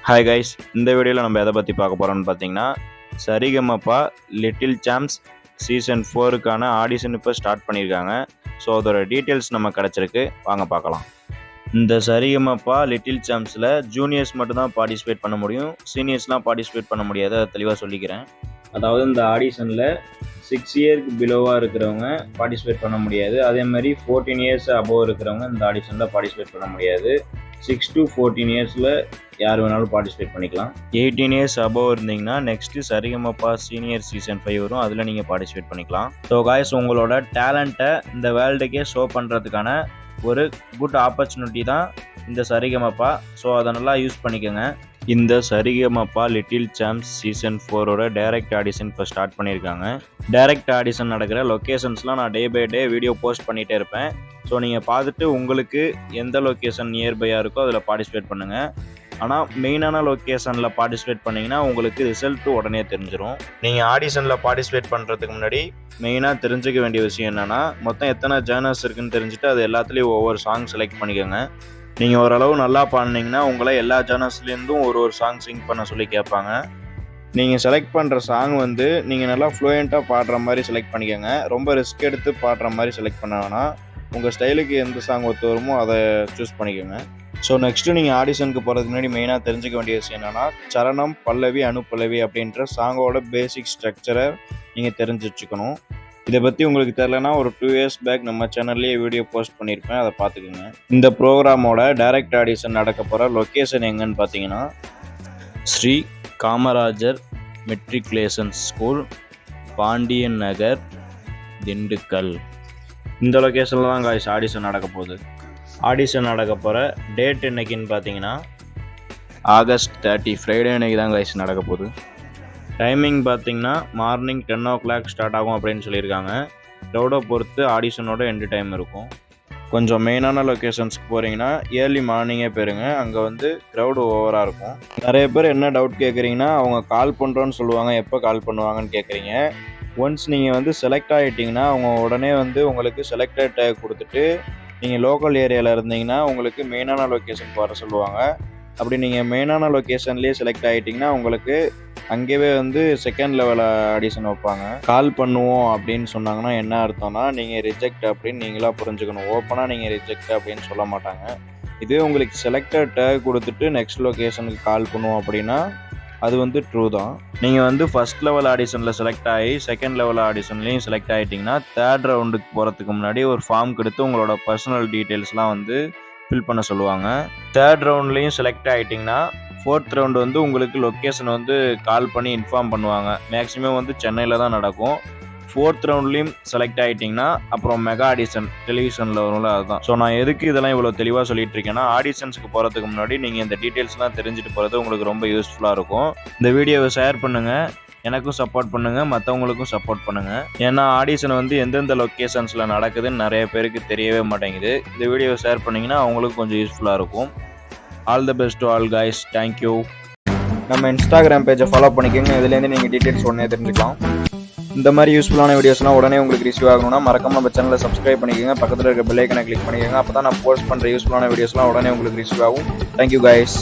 Hi guys, இந்த வீடியோவில் நம்ம எதை பற்றி பார்க்க போகிறோம்னு பார்த்தீங்கன்னா, Sa Re Ga Ma Pa little champs season 4க்கான audition இப்போ ஸ்டார்ட் பண்ணியிருக்காங்க. ஸோ அதோட டீட்டெயில்ஸ் நம்ம கிடச்சிருக்கு, வாங்க பார்க்கலாம். இந்த சரிகமபா லிட்டில் சாம்ப்ஸில் ஜூனியர்ஸ் மட்டும்தான் பார்ட்டிசிபேட் பண்ண முடியும், சீனியர்ஸ்லாம் பார்ட்டிசிபேட் பண்ண முடியாது. அதை தெளிவாக சொல்லிக்கிறேன். அதாவது இந்த ஆடிஷனில் 6 இயர்க்கு பிலோவாக இருக்கிறவங்க பார்ட்டிசிபேட் பண்ண முடியாது. அதே மாதிரி 14 இயர்ஸ் அபோவ் இருக்கிறவங்க இந்த ஆடிஷனில் பார்ட்டிசிபேட் பண்ண முடியாது. 6 to 14 இயர்ஸில் யார் வேணாலும் பார்ட்டிசிபேட் பண்ணிக்கலாம். 18 இயர்ஸ் அபோவ் இருந்தீங்கன்னா நெக்ஸ்ட்டு சரிகமபா சீனியர் சீசன் 5 வரும், அதில் நீங்கள் பார்ட்டிசிபேட் பண்ணிக்கலாம். ஸோ காய்ஸ், உங்களோட டேலண்ட்டை இந்த வேர்ல்டுக்கே ஷோ பண்ணுறதுக்கான ஒரு குட் ஆப்பர்ச்சுனிட்டி தான் இந்த சரிகமபா. ஸோ அதை நல்லா யூஸ் பண்ணிக்கோங்க. இந்த சரிகமபா லிட்டில் சாம்ப்ஸ் சீசன் 4ஓட டைரக்ட் ஆடிஷன் இப்போ ஸ்டார்ட் பண்ணியிருக்காங்க. டைரக்ட் ஆடிஷன் நடக்கிற லொக்கேஷன்ஸ்லாம் நான் day by day video post பண்ணிகிட்டே இருப்பேன். ஸோ நீங்கள் பார்த்துட்டு உங்களுக்கு எந்த லொக்கேஷன் நியர்பையாக இருக்கோ அதில் பார்ட்டிசிபேட் பண்ணுங்கள். ஆனால் மெயினான லொக்கேஷனில் பார்ட்டிசிபேட் பண்ணிங்கன்னா உங்களுக்கு ரிசல்ட்டு உடனே தெரிஞ்சிடும். நீங்கள் ஆடிஷனில் பார்ட்டிசிபேட் பண்ணுறதுக்கு முன்னாடி மெயினாக தெரிஞ்சுக்க வேண்டிய விஷயம் என்னென்னா, மொத்தம் எத்தனை ஜேர்னர்ஸ் இருக்குதுன்னு தெரிஞ்சுட்டு அது எல்லாத்துலேயும் ஒவ்வொரு சாங் செலக்ட் பண்ணிக்கோங்க. நீங்கள் ஓரளவு நல்லா பாடினீங்கன்னா உங்களை எல்லா ஜேர்னர்ஸ்லேருந்தும் ஒரு சாங் சிங் பண்ண சொல்லி கேட்பாங்க. நீங்கள் செலக்ட் பண்ணுற சாங் நீங்கள் நல்லா ஃப்ளூயண்ட்டாக பாடுற மாதிரி செலக்ட் பண்ணிக்கோங்க. ரொம்ப ரிஸ்க் எடுத்து பாடுற மாதிரி செலக்ட் பண்ண வேணாம். உங்கள் ஸ்டைலுக்கு எந்த சாங் ஒத்து வருமோ அதை சூஸ் பண்ணிக்கோங்க. ஸோ நெக்ஸ்ட்டு நீங்கள் ஆடிஷனுக்கு போகிறதுக்கு முன்னாடி மெயினாக தெரிஞ்சுக்க வேண்டிய விஷயம் என்னென்னா, சரணம், பல்லவி, அனுப்பல்லவி அப்படின்ற சாங்கோட பேசிக் ஸ்ட்ரக்சரை நீங்கள் தெரிஞ்சு வச்சுக்கணும். இதை பற்றி உங்களுக்கு தெரிலனா ஒரு 2 இயர்ஸ் பேக் நம்ம சேனல்லேயே வீடியோ போஸ்ட் பண்ணியிருப்பேன், அதை பார்த்துக்குங்க. இந்த ப்ரோக்ராமோட டைரக்ட் ஆடிஷன் நடக்க போகிற லொக்கேஷன் எங்கன்னு பார்த்தீங்கன்னா, ஸ்ரீ காமராஜர் மெட்ரிகுலேஷன் ஸ்கூல், பாண்டியன் நகர், திண்டுக்கல். இந்த லொக்கேஷனில் தான் காய்ஸ் ஆடிஷன் நடக்க போகுது. ஆடிஷன் நடக்க போகிற டேட் என்னைக்குன்னு பார்த்தீங்கன்னா, ஆகஸ்ட் 30 ஃப்ரைடே அன்னைக்கு தான் காய்ஸ் நடக்க போகுது. டைமிங் பார்த்தீங்கன்னா மார்னிங் 10 o'clock ஸ்டார்ட் ஆகும் அப்படின்னு சொல்லியிருக்காங்க. க்ரௌடை பொறுத்து ஆடிஷனோட எண்டு டைம் இருக்கும். கொஞ்சம் மெயினான லொக்கேஷன்ஸ்க்கு போகிறீங்கன்னா ஏர்லி மார்னிங்கே போயிருங்க, அங்கே க்ரௌடு ஓவராக இருக்கும். நிறைய பேர் என்ன டவுட் கேட்குறீங்கன்னா, அவங்க கால் பண்ணுறோன்னு சொல்லுவாங்க, எப்போ கால் பண்ணுவாங்கன்னு கேட்குறீங்க. ஒன்ஸ் நீங்கள் செலக்ட் ஆகிட்டிங்கன்னா அவங்க உடனே உங்களுக்கு செலக்டட் டேக் கொடுத்துட்டு, நீங்கள் லோக்கல் ஏரியாவில் இருந்தீங்கன்னா உங்களுக்கு மெயினான லொக்கேஷனுக்கு வர சொல்லுவாங்க. அப்படி நீங்கள் மெயினான லொக்கேஷன்லேயே செலக்ட் ஆகிட்டிங்கன்னா உங்களுக்கு அங்கேயே செகண்ட் லெவல் ஆடிஷன் வைப்பாங்க. கால் பண்ணுவோம் அப்படின்னு சொன்னாங்கன்னா என்ன அர்த்தம்னா, நீங்கள் ரிஜெக்ட் அப்படின்னு நீங்களாக புரிஞ்சுக்கணும். ஓப்பனாக நீங்கள் ரிஜெக்ட் அப்படின்னு சொல்ல மாட்டாங்க. இதுவே உங்களுக்கு செலக்டட் டேக் கொடுத்துட்டு நெக்ஸ்ட் லொக்கேஷனுக்கு கால் பண்ணுவோம் அப்படின்னா அது ட்ரூ தான். நீங்கள் ஃபஸ்ட் லெவல் ஆடிஷனில் செலக்ட் ஆகி செகண்ட் லெவல் ஆடிஷன்லேயும் செலக்ட் ஆகிட்டிங்கன்னா தேர்ட் ரவுண்டுக்கு போகிறதுக்கு முன்னாடி ஒரு ஃபார்ம் கொடுத்து உங்களோட பர்சனல் டீட்டெயில்ஸ்லாம் ஃபில் பண்ண சொல்லுவாங்க. தேர்ட் ரவுண்ட்லேயும் செலக்ட் ஆகிட்டிங்கன்னா ஃபோர்த் ரவுண்டு உங்களுக்கு லொக்கேஷன் கால் பண்ணி இன்ஃபார்ம் பண்ணுவாங்க. மேக்ஸிமம் சென்னையில் தான் நடக்கும். ஃபோர்த் ரவுண்ட்லேயும் செலக்ட் ஆகிட்டிங்கன்னா அப்புறம் மெகா ஆடிஷன் டெலிவிஷனில் வரும்ல, அதுதான். ஸோ நான் எதுக்கு இதெல்லாம் இவ்வளோ தெளிவாக சொல்லிட்டு இருக்கேன்னா, ஆடிஷன்ஸுக்கு போகிறதுக்கு முன்னாடி நீங்கள் இந்த டீட்டெயில்ஸ்லாம் தெரிஞ்சுட்டு போகிறது உங்களுக்கு ரொம்ப யூஸ்ஃபுல்லாக இருக்கும். இந்த வீடியோவை ஷேர் பண்ணுங்கள், எனக்கும் சப்போர்ட் பண்ணுங்கள், மற்றவங்களுக்கும் சப்போர்ட் பண்ணுங்கள். ஏன்னா ஆடிஷன் எந்தெந்த லொக்கேஷன்ஸில் நடக்குதுன்னு நிறைய பேருக்கு தெரியவே மாட்டேங்குது. இந்த வீடியோவை ஷேர் பண்ணிங்கன்னா அவங்களுக்கும் கொஞ்சம் யூஸ்ஃபுல்லாக இருக்கும். All the best to all guys, thank you. நம்ம இன்ஸ்டாகிராம் பேஜை ஃபாலோ பண்ணிக்கோங்க, இதுலேருந்து நீங்கள் டீட்டெயில்ஸ் உடனே தெரிஞ்சுக்கலாம். இந்த மாதிரி யூஸ்ஃபுல்லான வீடியோஸ்லாம் உடனே உங்களுக்கு ரிசீவ் ஆகணும்னா மறக்காம நம்ம சேனலை சப்ஸ்கிரைப் பண்ணிக்கோங்க. பக்கத்தில் இருக்க பெல் ஐக்கனை கிளிக் பண்ணிக்கோங்க. அப்போ தான் நான் போஸ்ட் பண்ணுற யூஸ்ஃபுல்லான வீடியோஸ்லாம் உடனே உங்களுக்கு ரிசீவ் ஆகும். Thank you guys.